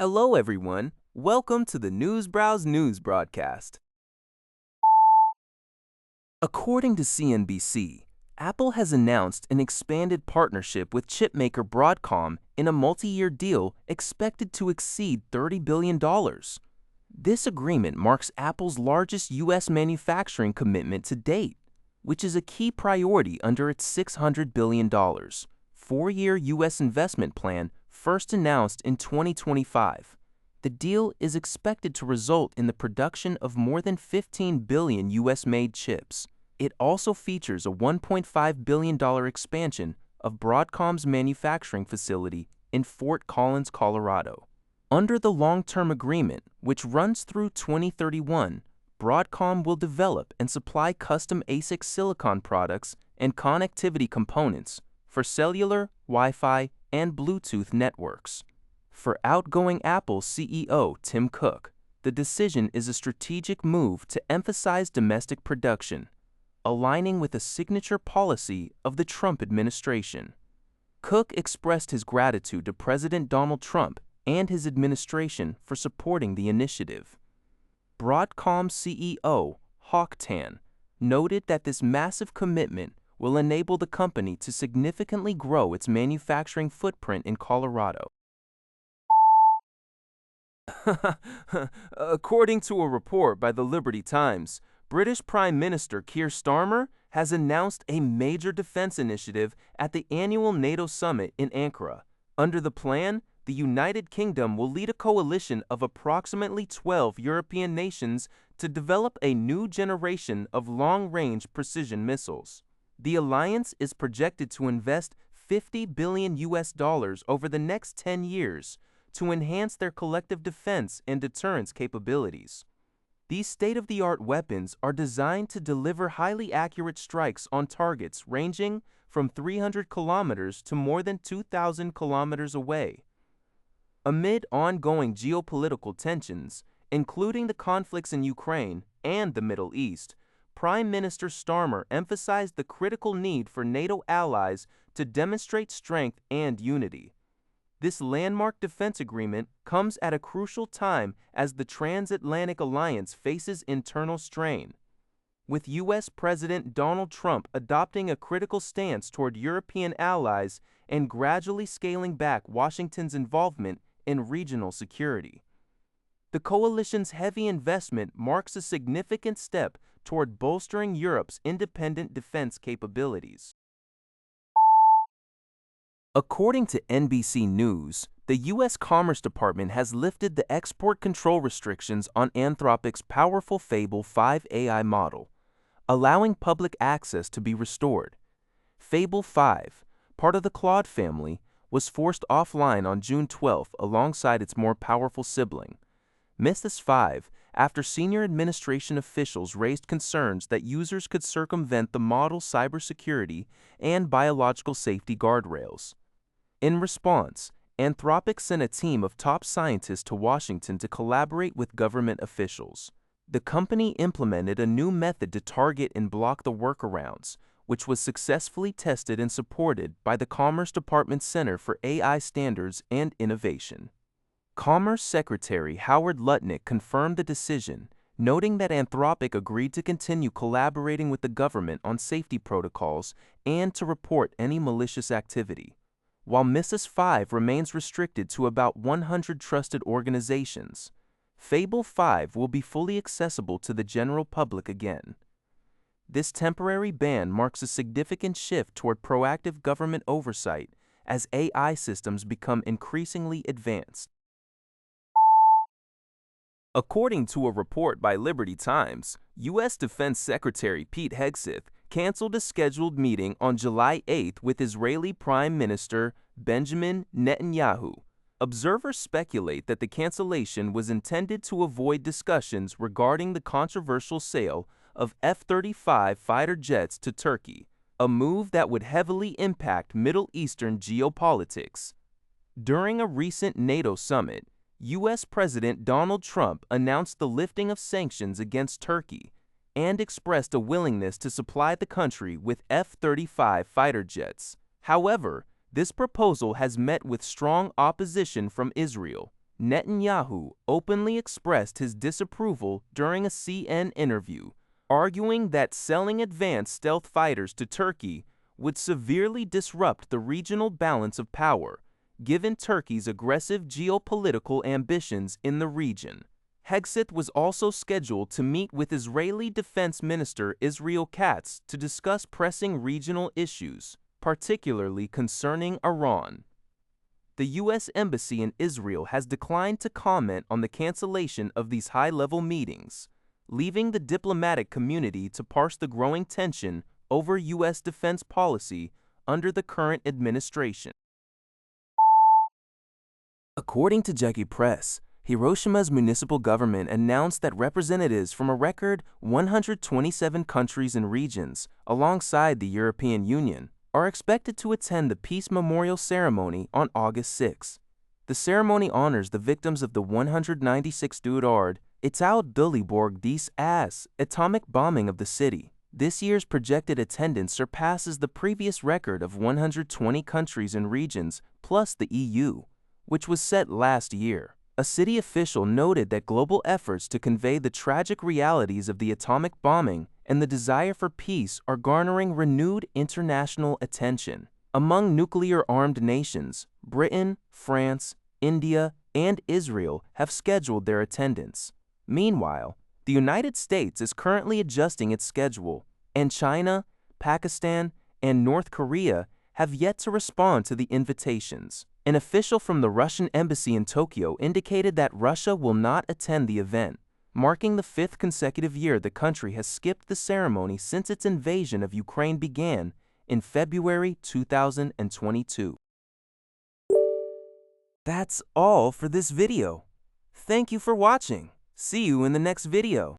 Hello, everyone. Welcome to the Newsbrowse News broadcast. According to CNBC, Apple has announced an expanded partnership with chipmaker Broadcom in a multi-year deal expected to exceed $30 billion. This agreement marks Apple's largest U.S. manufacturing commitment to date, which is a key priority under its $600 billion, four-year U.S. investment plan first announced in 2025. The deal is expected to result in the production of more than 15 billion U.S.-made chips. It also features a $1.5 billion expansion of Broadcom's manufacturing facility in Fort Collins, Colorado. Under the long-term agreement, which runs through 2031, Broadcom will develop and supply custom ASIC silicon products and connectivity components for cellular, Wi-Fi, and Bluetooth networks. For outgoing Apple CEO Tim Cook, the decision is a strategic move to emphasize domestic production, aligning with a signature policy of the Trump administration. Cook expressed his gratitude to President Donald Trump and his administration for supporting the initiative. Broadcom CEO Hock Tan noted that this massive commitment will enable the company to significantly grow its manufacturing footprint in Colorado. According to a report by the Liberty Times, British Prime Minister Keir Starmer has announced a major defense initiative at the annual NATO summit in Ankara. Under the plan, the United Kingdom will lead a coalition of approximately 12 European nations to develop a new generation of long-range precision missiles. The alliance is projected to invest $50 billion over the next 10 years to enhance their collective defense and deterrence capabilities. These state-of-the-art weapons are designed to deliver highly accurate strikes on targets ranging from 300 kilometers to more than 2,000 kilometers away. Amid ongoing geopolitical tensions, including the conflicts in Ukraine and the Middle East, Prime Minister Starmer emphasized the critical need for NATO allies to demonstrate strength and unity. This landmark defense agreement comes at a crucial time as the transatlantic alliance faces internal strain. With U.S. President Donald Trump adopting a critical stance toward European allies and gradually scaling back Washington's involvement in regional security. The coalition's heavy investment marks a significant step toward bolstering Europe's independent defense capabilities. According to NBC News, the U.S. Commerce Department has lifted the export control restrictions on Anthropic's powerful Fable 5 AI model, allowing public access to be restored. Fable 5, part of the Claude family, was forced offline on June 12 alongside its more powerful sibling, Mythos 5, after senior administration officials raised concerns that users could circumvent the model's cybersecurity and biological safety guardrails. In response, Anthropic sent a team of top scientists to Washington to collaborate with government officials. The company implemented a new method to target and block the workarounds, which was successfully tested and supported by the Commerce Department's Center for AI Standards and Innovation. Commerce Secretary Howard Lutnick confirmed the decision, noting that Anthropic agreed to continue collaborating with the government on safety protocols and to report any malicious activity. While Mythos 5 remains restricted to about 100 trusted organizations, Fable 5 will be fully accessible to the general public again. This temporary ban marks a significant shift toward proactive government oversight as AI systems become increasingly advanced. According to a report by Liberty Times, U.S. Defense Secretary Pete Hegseth canceled a scheduled meeting on July 8 with Israeli Prime Minister Benjamin Netanyahu. Observers speculate that the cancellation was intended to avoid discussions regarding the controversial sale of F-35 fighter jets to Turkey, a move that would heavily impact Middle Eastern geopolitics. During a recent NATO summit, U.S. President Donald Trump announced the lifting of sanctions against Turkey and expressed a willingness to supply the country with F-35 fighter jets. However, this proposal has met with strong opposition from Israel, Netanyahu openly expressed his disapproval during a CNN interview, arguing that selling advanced stealth fighters to Turkey would severely disrupt the regional balance of power, given Turkey's aggressive geopolitical ambitions in the region. Hegseth was also scheduled to meet with Israeli Defense Minister Israel Katz to discuss pressing regional issues, particularly concerning Iran. The U.S. Embassy in Israel has declined to comment on the cancellation of these high-level meetings, leaving the diplomatic community to parse the growing tension over U.S. defense policy under the current administration. According to Jackie Press, Hiroshima's municipal government announced that representatives from a record 127 countries and regions, alongside the European Union, are expected to attend the Peace Memorial Ceremony on August 6. The ceremony honors the victims of the 196th Itau-Duliborg dis atomic bombing of the city. This year's projected attendance surpasses the previous record of 120 countries and regions, plus the EU, which was set last year. A city official noted that global efforts to convey the tragic realities of the atomic bombing and the desire for peace are garnering renewed international attention. Among nuclear-armed nations, Britain, France, India, and Israel have scheduled their attendance. Meanwhile, the United States is currently adjusting its schedule, and China, Pakistan, and North Korea have yet to respond to the invitations. An official from the Russian embassy in Tokyo indicated that Russia will not attend the event, marking the 5th consecutive year the country has skipped the ceremony since its invasion of Ukraine began in February 2022. That's all for this video. Thank you for watching. See you in the next video.